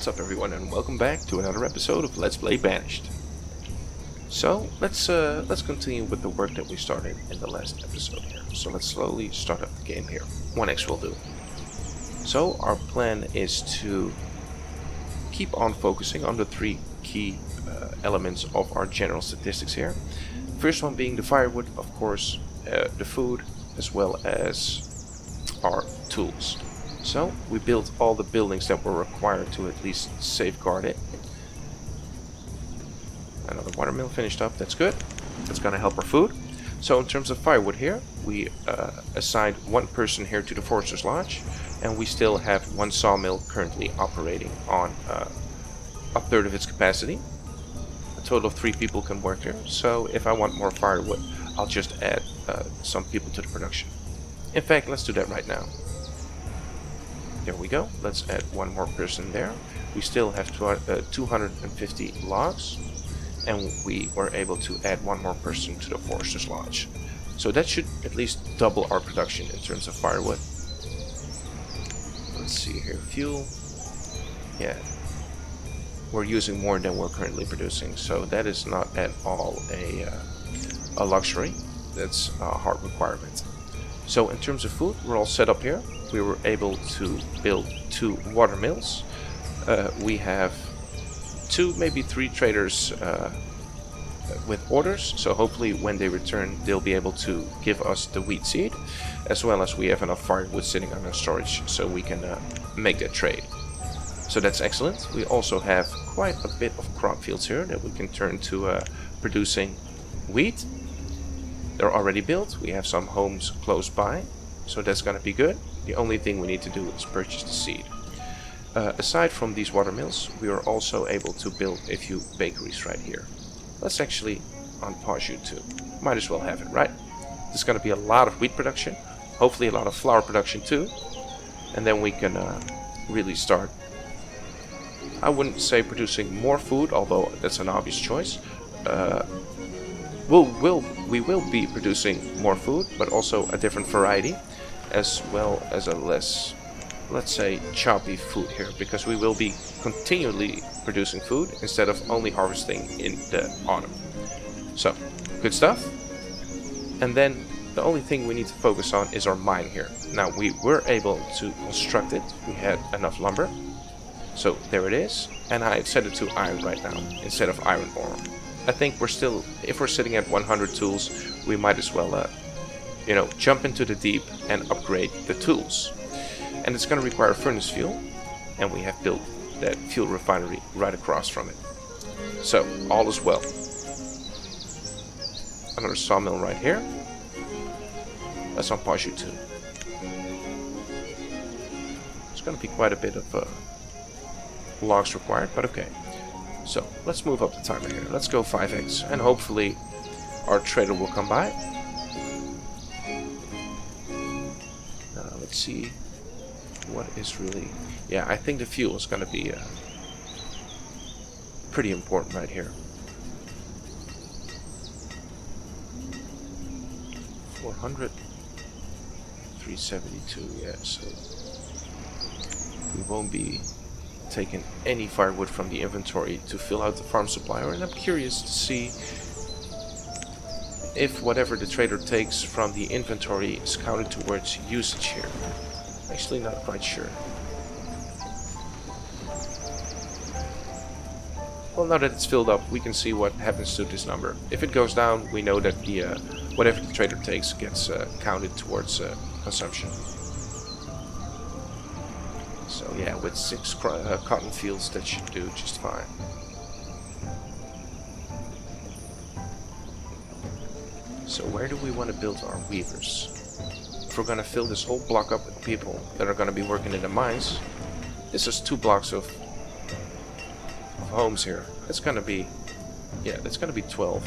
What's up everyone, and welcome back to another episode of Let's Play Banished. So let's continue with the work that we started in the last episode here. So let's slowly start up the game here. 1x will do. So our plan is to keep on focusing on the three key elements of our general statistics here. First one being the firewood, of course, the food, as well as our tools. So we built all the buildings that were required to at least safeguard it. Another watermill finished up, that's good. That's gonna help our food. So in terms of firewood here, we assigned one person here to the Forester's Lodge, and we still have one sawmill currently operating on a third of its capacity. A total of 3 people can work there, so if I want more firewood, I'll just add some people to the production. In fact, let's do that right now. There we go. Let's add one more person there. We still have 250 logs, and we were able to add one more person to the Forester's Lodge. So that should at least double our production in terms of firewood. Let's see here. Fuel. Yeah. We're using more than we're currently producing, so that is not at all a luxury. That's a hard requirement. So in terms of food, we're all set up here. We were able to build 2 water mills. We have 2, maybe 3 traders with orders, so hopefully when they return they'll be able to give us the wheat seed, as well as we have enough firewood sitting on our storage so we can make that trade. So that's excellent. We also have quite a bit of crop fields here that we can turn to producing wheat. They're already built. We have some homes close by, so that's gonna be good. The only thing we need to do is purchase the seed. Aside from these watermills, we are also able to build a few bakeries right here. Let's actually unpause you too. Might as well have it, right? There's going to be a lot of wheat production, hopefully a lot of flour production too, and then we can really start. I wouldn't say producing more food, although that's an obvious choice. We will be producing more food, but also a different variety, as well as a less, let's say, choppy food here, because we will be continually producing food instead of only harvesting in the autumn. So, good stuff. And then the only thing we need to focus on is our mine here. Now, we were able to construct it. We had enough lumber. So, there it is. And I set it to iron right now instead of iron ore. I think we're still, if we're sitting at 100 tools, we might as well jump into the deep and upgrade the tools. And it's going to require furnace fuel, and we have built that fuel refinery right across from it. So, all is well. Another sawmill right here. Let's unpause you too. It's going to be quite a bit of logs required, but okay. So, let's move up the timer here. Let's go 5x, and hopefully our trader will come by. Let's see what is really... Yeah, I think the fuel is going to be pretty important right here. 400, 372, yeah, so we won't be taking any firewood from the inventory to fill out the farm supplier, and I'm curious to see if whatever the trader takes from the inventory is counted towards usage here. Actually, not quite sure. Well, now that it's filled up, we can see what happens to this number. If it goes down, we know that the whatever the trader takes gets counted towards consumption. So yeah, with 6 cotton fields, that should do just fine. So where do we want to build our weavers? If we're going to fill this whole block up with people that are going to be working in the mines, this is 2 blocks of homes here. That's going to be, yeah, that's going to be 12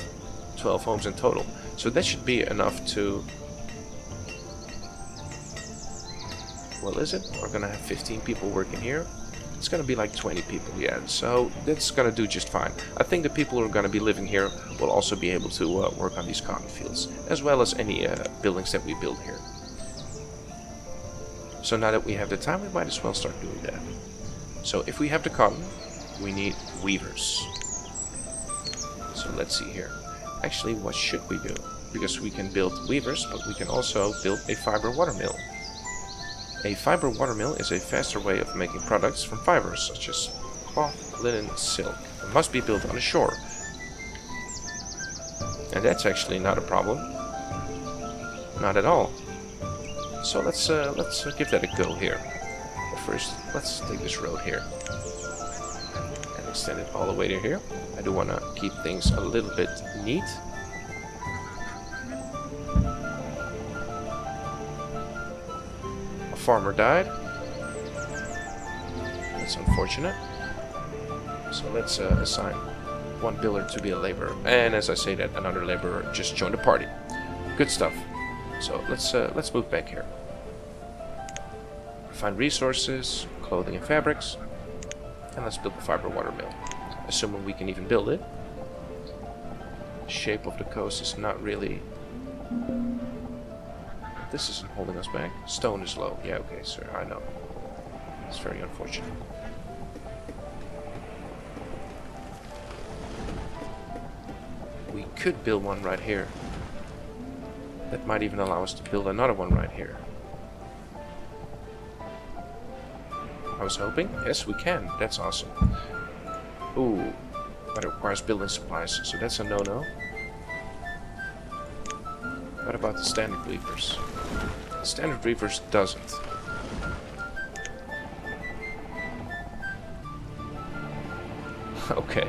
homes in total. So that should be enough to, well, is it? We're going to have 15 people working here. It's going to be like 20 people, yeah, so that's going to do just fine. I think the people who are going to be living here will also be able to work on these cotton fields, as well as any buildings that we build here. So now that we have the time, we might as well start doing that. So if we have the cotton, we need weavers. So let's see here. Actually, what should we do? Because we can build weavers, but we can also build a fiber watermill. A fiber watermill is a faster way of making products from fibers, such as cloth, linen, silk. It must be built on the shore. And that's actually not a problem. Not at all. So let's give that a go here. But first, let's take this road here. And extend it all the way to here. I do want to keep things a little bit neat. A farmer died. That's unfortunate. So let's assign one builder to be a laborer. And as I say that, another laborer just joined the party. Good stuff. So let's move back here. Find resources, clothing and fabrics, and let's build the fiber watermill. Assuming we can even build it. The shape of the coast is not really. This isn't holding us back. Stone is low. Yeah, okay, sir. I know. It's very unfortunate. We could build one right here. That might even allow us to build another one right here. I was hoping. Yes, we can. That's awesome. Ooh, but it requires building supplies, so that's a no-no. What about the standard weavers? The standard weavers doesn't. Okay.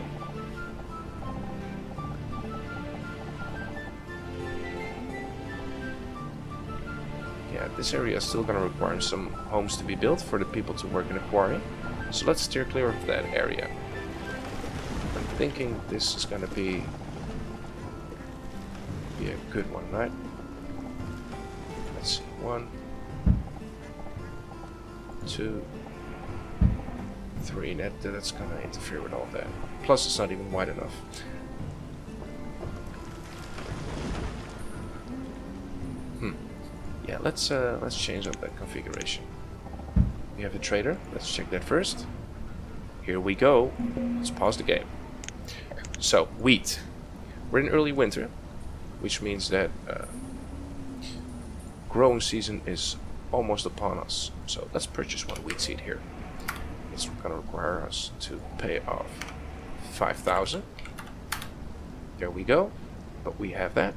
Yeah, this area is still going to require some homes to be built for the people to work in the quarry. So let's steer clear of that area. I'm thinking this is going to be a good one, right? Let's see. 1, 2, 3. That's going to interfere with all that. Plus, it's not even wide enough. Yeah, let's change up that configuration. We have a trader. Let's check that first. Here we go. Let's pause the game. So, wheat. We're in early winter, which means that growing season is almost upon us. So let's purchase one wheat seed here. It's going to require us to pay off 5,000. There we go. But we have that.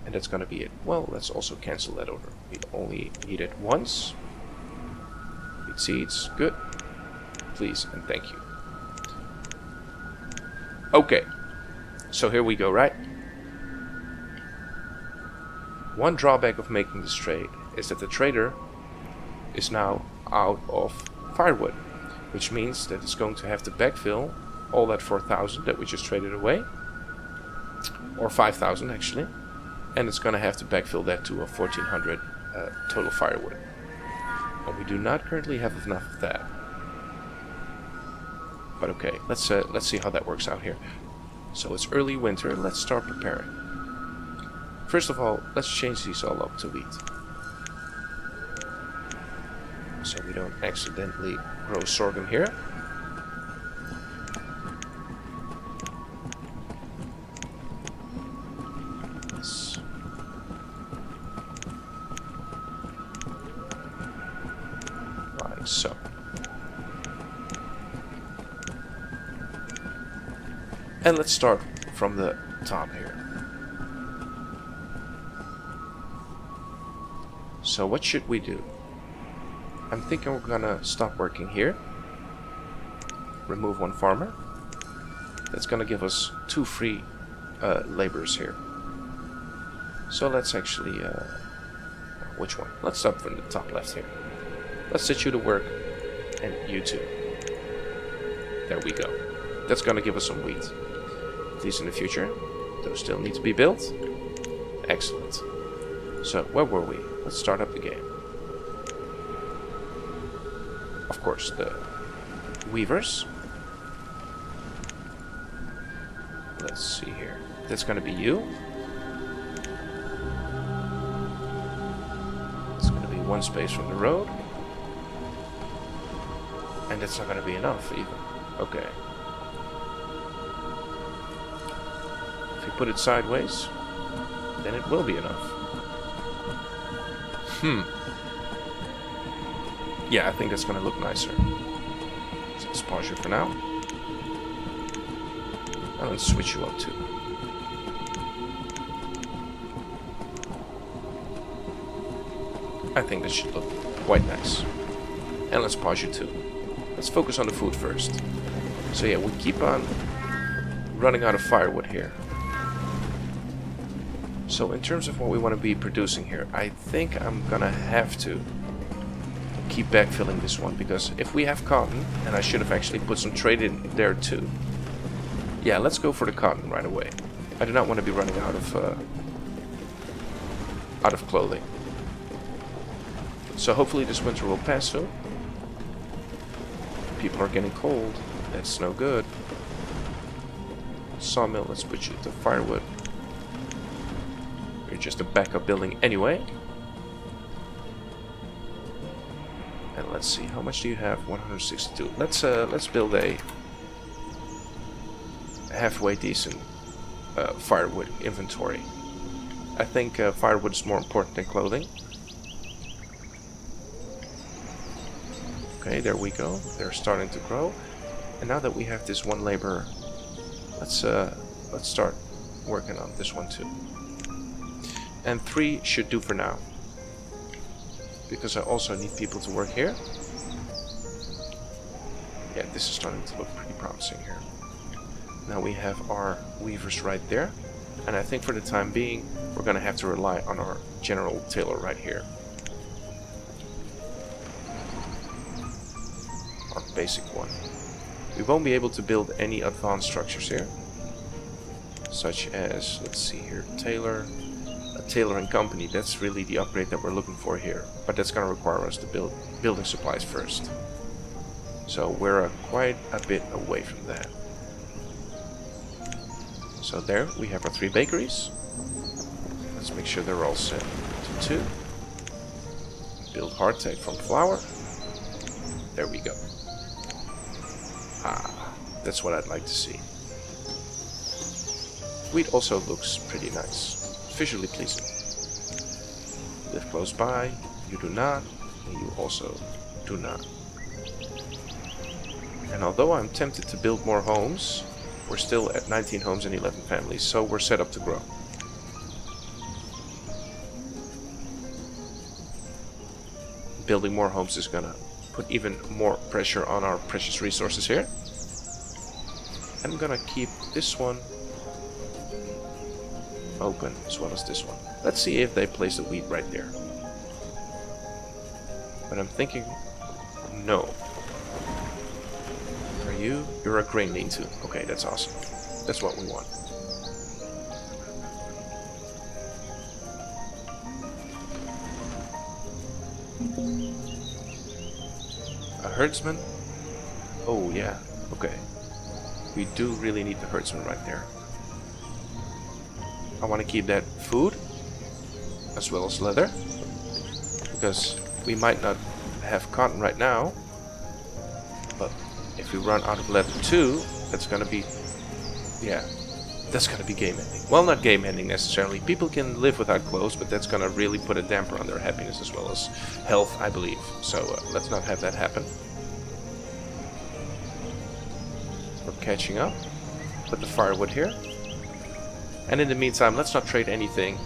And that's going to be it. Well, let's also cancel that order. We only need it once. Wheat seeds. Good. Please and thank you. Okay. So here we go, right? One drawback of making this trade is that the trader is now out of firewood, which means that it's going to have to backfill all that 4,000 that we just traded away, or 5,000 actually, and it's going to have to backfill that to a 1,400 total firewood, and we do not currently have enough of that. But okay, let's see how that works out here. So it's early winter. Let's start preparing. First of all, let's change these all up to wheat, so we don't accidentally grow sorghum here. Yes. Like so. And let's start from the top here. So what should we do? I'm thinking we're gonna stop working here. Remove one farmer. That's gonna give us 2 free laborers here. So let's actually, which one? Let's start from the top left here. Let's set you to work, and you too. There we go. That's gonna give us some wheat. At least in the future. Those still need to be built. Excellent. So, where were we? Let's start up the game. Of course, the weavers. Let's see here. That's going to be you. It's going to be 1 space from the road. And that's not going to be enough even. Okay. If you put it sideways, then it will be enough. Yeah, I think that's going to look nicer. So let's pause you for now. And let's switch you up too. I think this should look quite nice. And let's pause you too. Let's focus on the food first. So yeah, we keep on running out of firewood here. So in terms of what we want to be producing here, I think I'm gonna have to keep backfilling this one, because if we have cotton, and I should have actually put some trade in there too. Yeah, let's go for the cotton right away. I do not want to be running out of clothing. So hopefully this winter will pass soon. People are getting cold. That's no good. Sawmill, let's put you to firewood. You're just a backup building anyway. And let's see, how much do you have? 162. Let's build a halfway decent firewood inventory. I think firewood is more important than clothing. Okay, there we go. They're starting to grow. And now that we have this one laborer, let's start working on this one too. And 3 should do for now, because I also need people to work here. Yeah, this is starting to look pretty promising here. Now we have our weavers right there, and I think for the time being we're gonna have to rely on our general tailor right here. Our basic one. We won't be able to build any advanced structures here, such as, let's see here, tailor, a tailoring company. That's really the upgrade that we're looking for here, but that's going to require us to build building supplies first. So we're quite a bit away from that. So there we have our 3 bakeries. Let's make sure they're all set to 2. Build hardtack from flour. There we go. Ah, that's what I'd like to see. Wheat also looks pretty nice, visually pleasing. Live close by, you do not, and you also do not. And although I'm tempted to build more homes, we're still at 19 homes and 11 families, so we're set up to grow. Building more homes is gonna put even more pressure on our precious resources here. I'm gonna keep this one open as well as this one. Let's see if they place the wheat right there. But I'm thinking, no. Are you? You're a grain lean-to. Okay, that's awesome. That's what we want. A herdsman? Oh yeah, okay. We do really need the herdsman right there. I want to keep that food as well as leather, because we might not have cotton right now, but if we run out of leather too, that's gonna be, yeah, that's gonna be game ending. Well, not game ending necessarily. People can live without clothes, but that's gonna really put a damper on their happiness as well as health, I believe. So let's not have that happen. We're catching up. Put the firewood here. And in the meantime, let's not trade anything,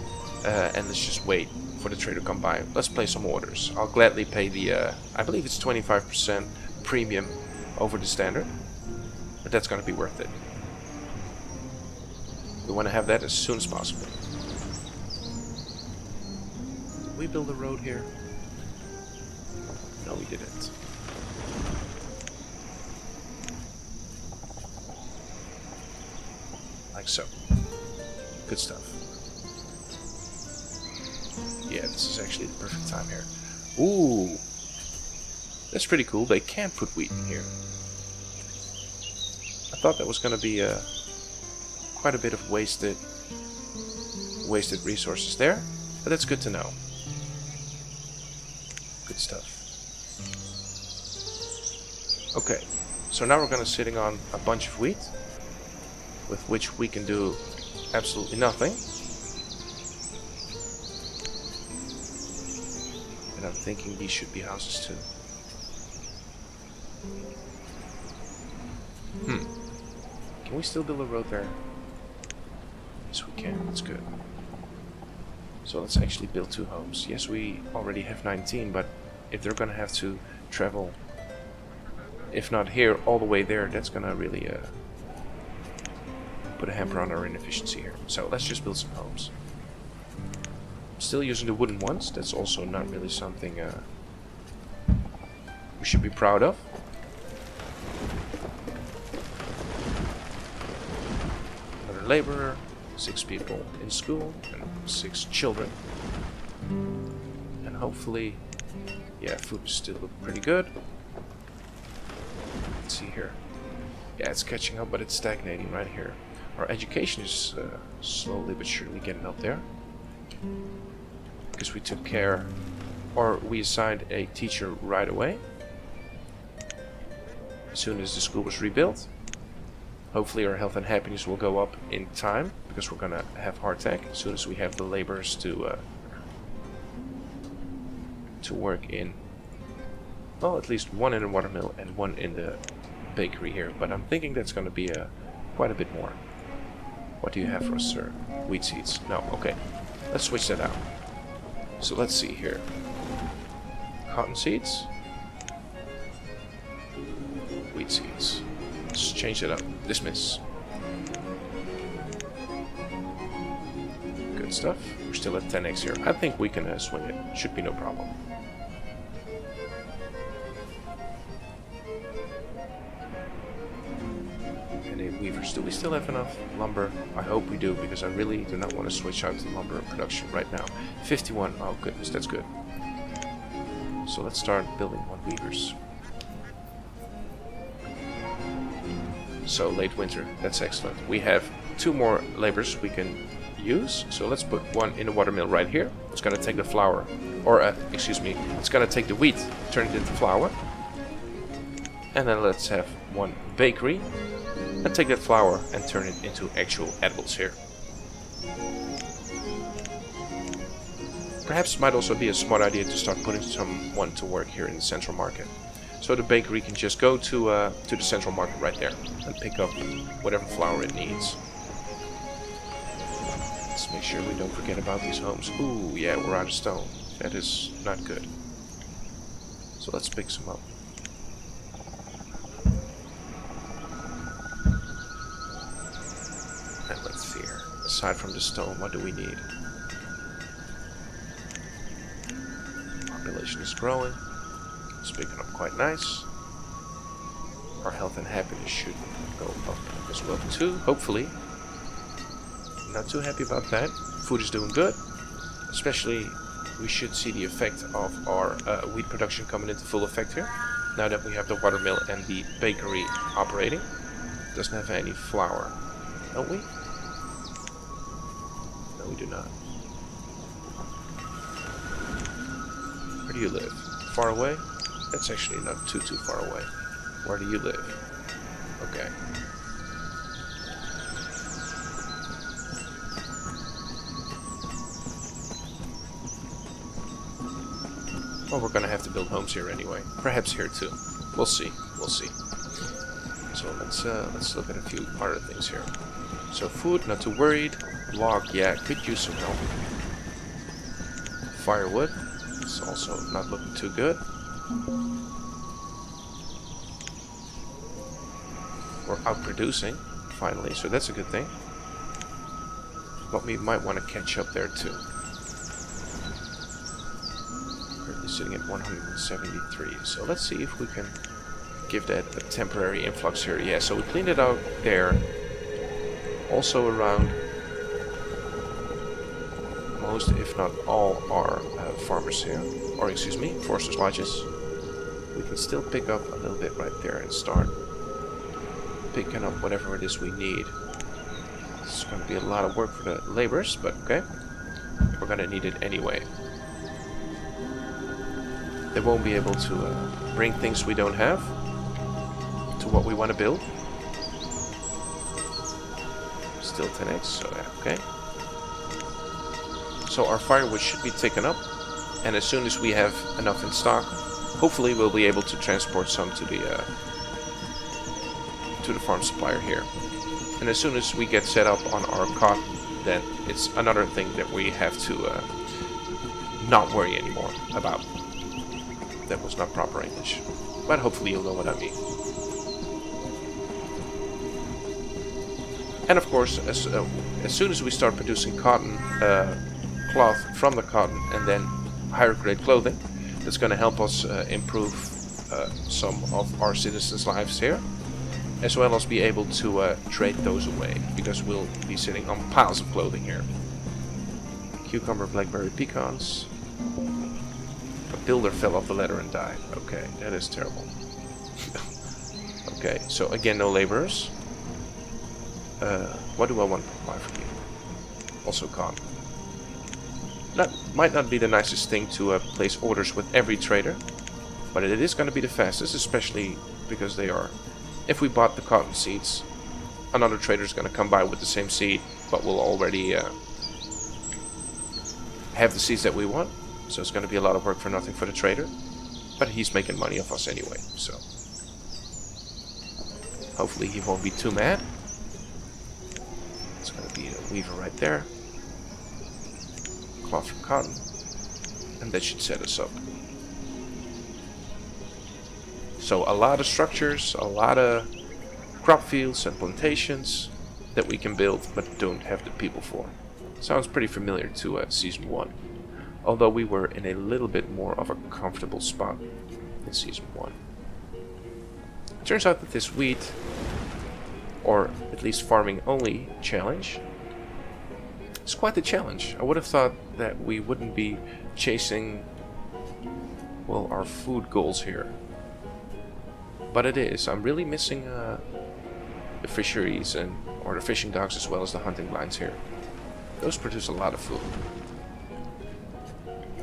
and let's just wait for the trade to come by. Let's place some orders. I'll gladly pay the, I believe it's 25% premium over the standard, but that's going to be worth it. We want to have that as soon as possible. Did we build a road here? No, we didn't. Like so. Good stuff. Yeah, this is actually the perfect time here. Ooh! That's pretty cool. They can put wheat in here. I thought that was going to be quite a bit of wasted resources there, but that's good to know. Good stuff. Okay, so now we're gonna sitting on a bunch of wheat, with which we can do absolutely nothing. And I'm thinking these should be houses too. Can we still build a road there? Yes, we can. That's good. So let's actually build 2 homes. Yes, we already have 19, but if they're gonna have to travel, if not here, all the way there, that's gonna really put a hamper on our inefficiency here. So let's just build some homes. Still using the wooden ones. That's also not really something we should be proud of. Another laborer, 6 people in school, and 6 children. And hopefully, yeah, food is still looking pretty good. Let's see here. Yeah, it's catching up, but it's stagnating right here. Our education is slowly but surely getting up there. Because we took care, or we assigned a teacher right away. As soon as the school was rebuilt. Hopefully our health and happiness will go up in time, because we're gonna have hardtack as soon as we have the laborers to work in. Well, at least 1 in the watermill and 1 in the bakery here. But I'm thinking that's gonna be quite a bit more. What do you have for us, sir? Wheat seeds? No, okay. Let's switch that out. So let's see here. Cotton seeds. Wheat seeds. Let's change it up. Dismiss. Good stuff. We're still at 10x here. I think we can swing it. Should be no problem. Weavers. Do we still have enough lumber? I hope we do, because I really do not want to switch out to lumber production right now. 51. Oh goodness, that's good. So let's start building 1 weavers. So late winter, that's excellent. We have 2 more laborers we can use. So let's put 1 in the watermill right here. It's gonna take the flour, or excuse me, it's gonna take the wheat, turn it into flour. And then let's have 1 bakery. And take that flour and turn it into actual edibles here. Perhaps it might also be a smart idea to start putting someone to work here in the central market. So the bakery can just go to the central market right there and pick up whatever flour it needs. Let's make sure we don't forget about these homes. Ooh, yeah, we're out of stone. That is not good. So let's pick some up. And let's see here. Aside from the stone, what do we need? Population is growing. It's picking up quite nice. Our health and happiness should go up as well too, hopefully. Not too happy about that. Food is doing good. Especially, we should see the effect of our wheat production coming into full effect here. Now that we have the watermill and the bakery operating. Doesn't have any flour. Don't we? No, we do not. Where do you live? Far away? That's actually not too far away. Where do you live? Okay. Well, we're gonna have to build homes here anyway. Perhaps here too. We'll see. We'll see. So let's look at a few other things here. So food, not too worried. Log, yeah, could use some help. Firewood, it's also not looking too good. We're out producing, finally, so that's a good thing. But we might want to catch up there too. Currently sitting at 173, so let's see if we can give that a temporary influx here. Yeah, so we cleaned it out there. Also around most, if not all, our farmers here, or excuse me, foresters' lodges. We can still pick up a little bit right there and start picking up whatever it is we need. It's going to be a lot of work for the laborers, but okay. We're going to need it anyway. They won't be able to bring things we don't have. to what we want to build. Still 10x, so yeah, okay. So our firewood should be taken up, and as soon as we have enough in stock, hopefully we'll be able to transport some to the farm supplier here. And as soon as we get set up on our cotton, then it's another thing that we have to not worry anymore about. That was not proper English, but hopefully you'll know what I mean. And of course, as soon as we start producing cotton, cloth from the cotton, and then higher grade clothing, that's going to help us improve some of our citizens' lives here, as well as be able to trade those away, because we'll be sitting on piles of clothing here. Cucumber, blackberry, pecans. A builder fell off the ladder and died. Okay, that is terrible. Okay, so again, no laborers. What do I want to buy from you? Also cotton. That might not be the nicest thing to place orders with every trader, but it is going to be the fastest, especially because they are. If we bought the cotton seeds, another trader is going to come by with the same seed, but we'll already have the seeds that we want. So it's going to be a lot of work for nothing for the trader, but he's making money off us anyway. So hopefully he won't be too mad. It's going to be a weaver right there. Cloth from cotton, and that should set us up. So a lot of structures, a lot of crop fields and plantations that we can build, but don't have the people for. Sounds pretty familiar to Season 1, although we were in a little bit more of a comfortable spot in Season 1. It turns out that this wheat, or at least farming only challenge, it's quite the challenge. I would have thought that we wouldn't be chasing, well, our food goals here. But it is. I'm really missing the fisheries or the fishing docks, as well as the hunting blinds here. Those produce a lot of food.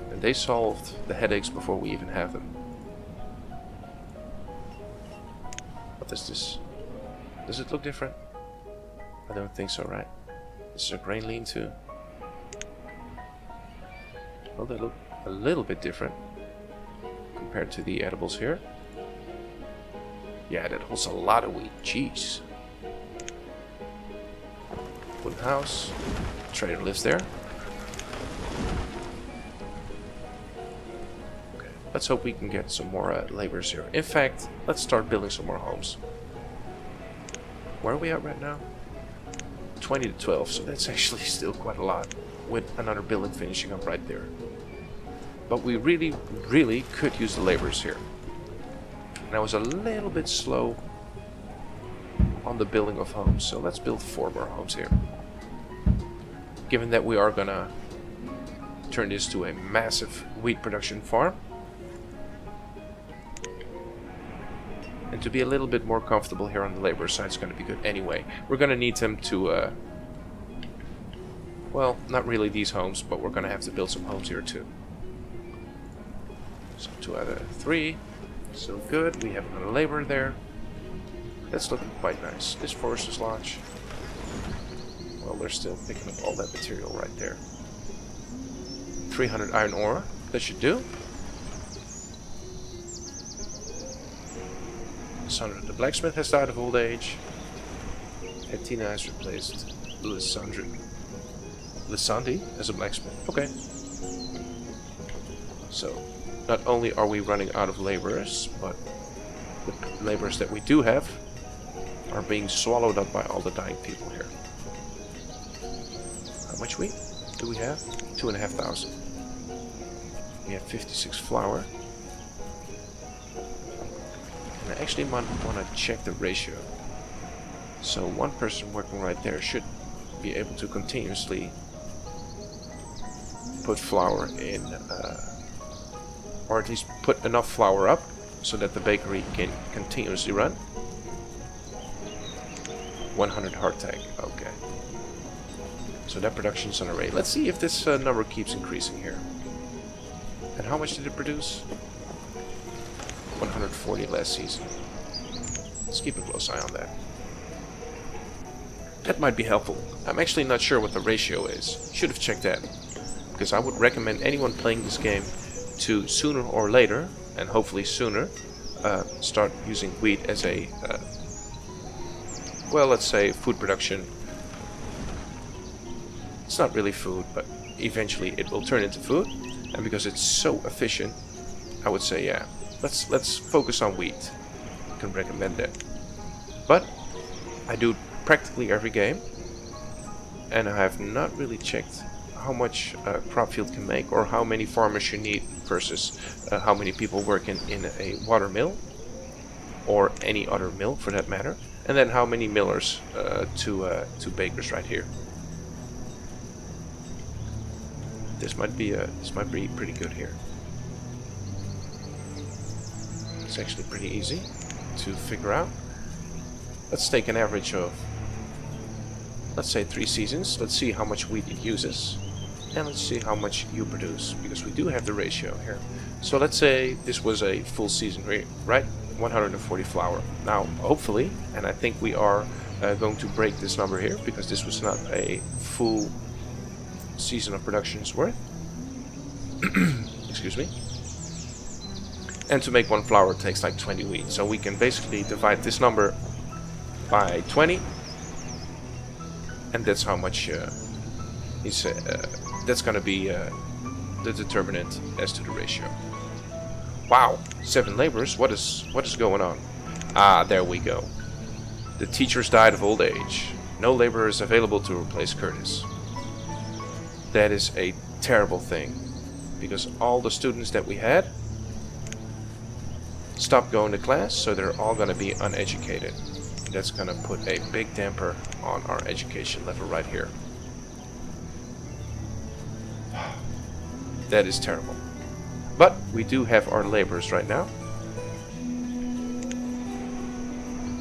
And they solved the headaches before we even have them. What is this? Does it look different? I don't think so, right? This is a grain lean-to. Well, they look a little bit different compared to the edibles here. Yeah, that holds a lot of wheat. Jeez. Wooden house. Trader lives there. Okay, let's hope we can get some more laborers here. In fact, let's start building some more homes. Where are we at right now? 20 to 12, so that's actually still quite a lot, with another building finishing up right there. But we really, really could use the laborers here. And I was a little bit slow on the building of homes, so let's build 4 more homes here. Given that we are gonna turn this to a massive wheat production farm, and to be a little bit more comfortable here on the labor side is going to be good anyway. We're going to need them to, well, not really these homes, but we're going to have to build some homes here too. So 2 out of 3, still good. We have another laborer there. That's looking quite nice. This forester's lodge, well, they're still picking up all that material right there. 300 iron ore, that should do. Sandra the blacksmith has died of old age. Tina has replaced Lysandri as a blacksmith. Okay. So, not only are we running out of laborers, but the laborers that we do have are being swallowed up by all the dying people here. How much wheat do we have? 2,500. We have 56 flour. And I actually want to check the ratio. So one person working right there should be able to continuously put flour in, or at least put enough flour up so that the bakery can continuously run. 100 hardtack, okay. So that production's on a rate. Let's see if this number keeps increasing here. And how much did it produce? 140 last season. Let's keep a close eye on that. That might be helpful. I'm actually not sure what the ratio is. Should have checked that. Because I would recommend anyone playing this game to sooner or later, and hopefully sooner, start using wheat as a, well, let's say food production. It's not really food, but eventually it will turn into food. And because it's so efficient, I would say, yeah, let's focus on wheat. I can recommend that. But I do practically every game, and I have not really checked how much a crop field can make, or how many farmers you need versus how many people work in a water mill, or any other mill for that matter, and then how many millers to bakers right here. This might be pretty good here. It's actually pretty easy to figure out. Let's take an average of, let's say 3 seasons. Let's see how much wheat it uses, and let's see how much you produce, because we do have the ratio here. So let's say this was a full season, right? 140 flour. Now, hopefully, and I think we are going to break this number here, because this was not a full season of production's worth. Excuse me. And to make 1 flour, it takes like 20 wheat. So we can basically divide this number by 20, and that's how much that's going to be the determinant as to the ratio. Wow, 7 laborers. What is going on? Ah, there we go. The teachers died of old age. No laborers available to replace Curtis. That is a terrible thing, because all the students that we had stopped going to class, so they're all going to be uneducated. That's going to put a big damper on our education level right here. That is terrible. But we do have our laborers right now.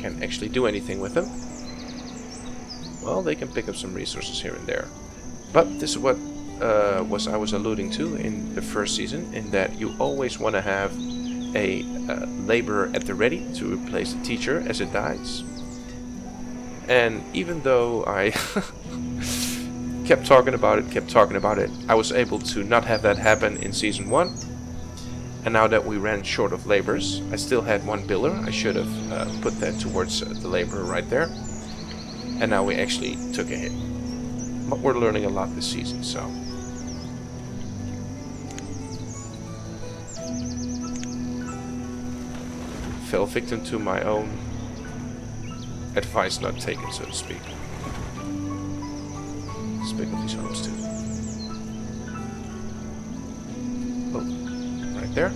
Can't actually do anything with them. Well, they can pick up some resources here and there. But this is what I was alluding to in the first season, in that you always want to have a laborer at the ready to replace the teacher as it dies. And even though I kept talking about it, I was able to not have that happen in season 1. And now that we ran short of laborers, I still had 1 builder. I should have put that towards the laborer right there. And now we actually took a hit. But we're learning a lot this season, so. Fell victim to my own advice not taken, so to speak. Let's pick up these homes too. Oh, right there.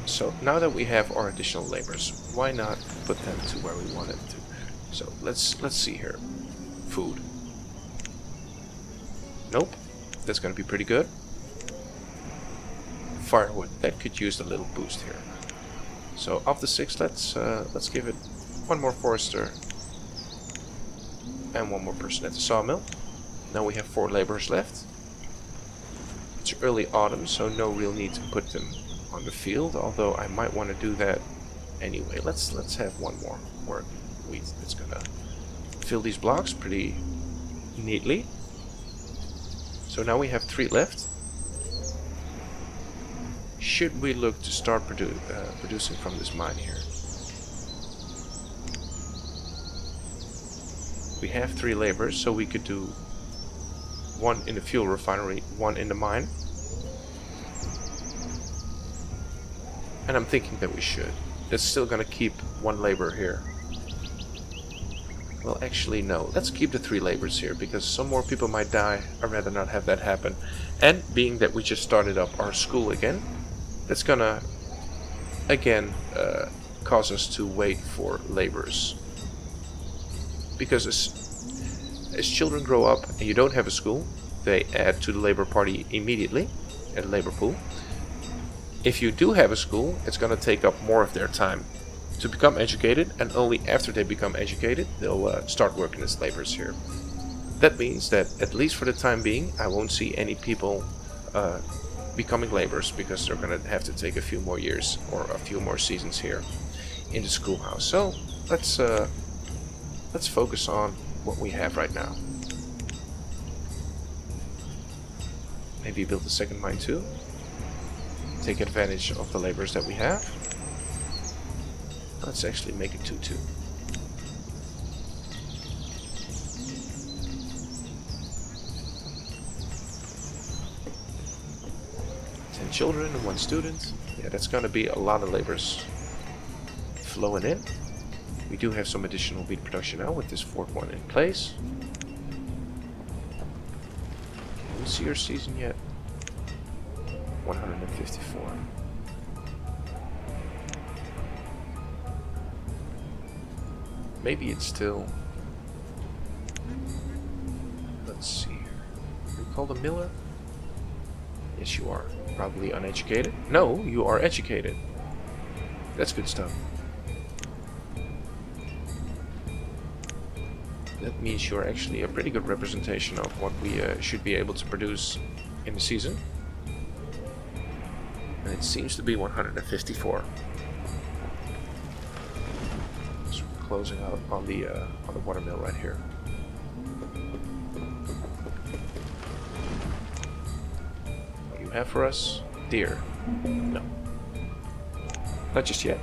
So now that we have our additional laborers, why not put them to where we want them to? So let's see here. Food. Nope. That's going to be pretty good. Firewood. That could use a little boost here. So of the 6, let's give it 1 more forester and 1 more person at the sawmill. Now we have 4 laborers left. It's early autumn, so no real need to put them on the field, although I might want to do that anyway. Let's have 1 more work wheat that's gonna fill these blocks pretty neatly. So now we have 3 left. Should we look to start producing from this mine here? We have 3 laborers, so we could do 1 in the fuel refinery, 1 in the mine. And I'm thinking that we should. That's still gonna keep 1 laborer here. Well, actually, no. Let's keep the 3 laborers here, because some more people might die. I'd rather not have that happen. And being that we just started up our school again, that's gonna, again, cause us to wait for laborers. Because as children grow up and you don't have a school, they add to the labor party immediately, at a labor pool. If you do have a school, it's going to take up more of their time to become educated, and only after they become educated, they'll start working as laborers here. That means that, at least for the time being, I won't see any people becoming laborers because they're going to have to take a few more years or a few more seasons here in the schoolhouse. So let's focus on what we have right now. Maybe build a second mine too. Take advantage of the laborers that we have. Let's actually make it 2-2. Children and 1 student. Yeah, that's going to be a lot of laborers flowing in. We do have some additional wheat production now with this 4th one in place. Can we see our season yet? 154. Maybe it's still... Let's see here. Are you called a miller? Yes, you are. Probably uneducated. No, you are educated. That's good stuff. That means you're actually a pretty good representation of what we should be able to produce in the season. And it seems to be 154. So we're closing out on the watermill right here. Have for us? Deer. No. Not just yet.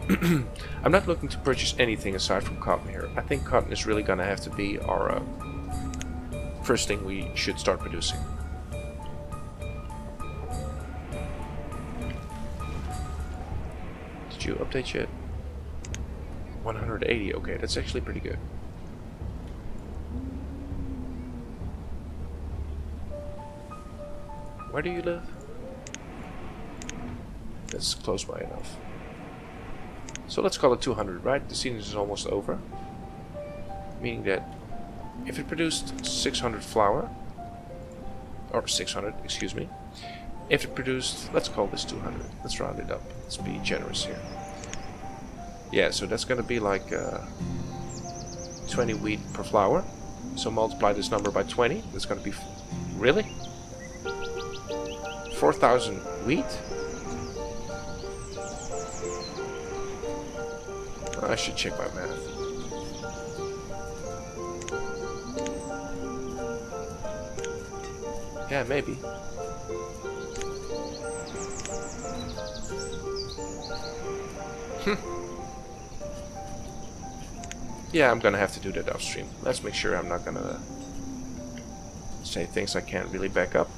I'm not looking to purchase anything aside from cotton here. I think cotton is really gonna have to be our first thing we should start producing. Did you update yet? 180, okay, that's actually pretty good. Where do you live? That's close by enough. So let's call it 200, right? The season is almost over. Meaning that if it produced 600 flour, or 600, excuse me. If it produced, let's call this 200. Let's round it up. Let's be generous here. Yeah, so that's going to be like 20 wheat per flour. So multiply this number by 20. That's going to be... Really? 4,000 wheat? I should check my math. Yeah, maybe. Yeah, I'm gonna have to do that upstream. Let's make sure I'm not gonna say things I can't really back up.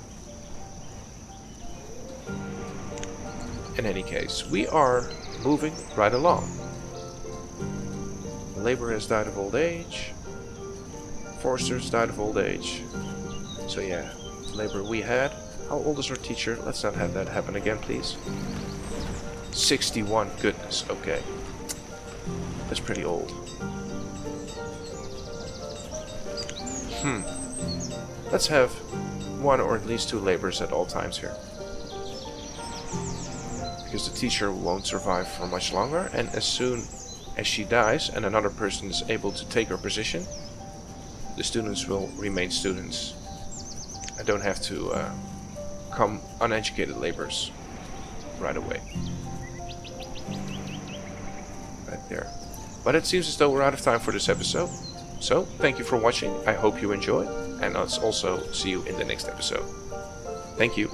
In any case, we are moving right along. Labor has died of old age. Foresters died of old age. So yeah, labor we had. How old is our teacher? Let's not have that happen again, please. 61. Goodness, okay. That's pretty old. Let's have 1 or at least 2 laborers at all times here. Because the teacher won't survive for much longer, and as soon as she dies and another person is able to take her position, the students will remain students. I don't have to become uneducated laborers right away. Right there. But it seems as though we're out of time for this episode. So, thank you for watching. I hope you enjoyed. And let's also see you in the next episode. Thank you.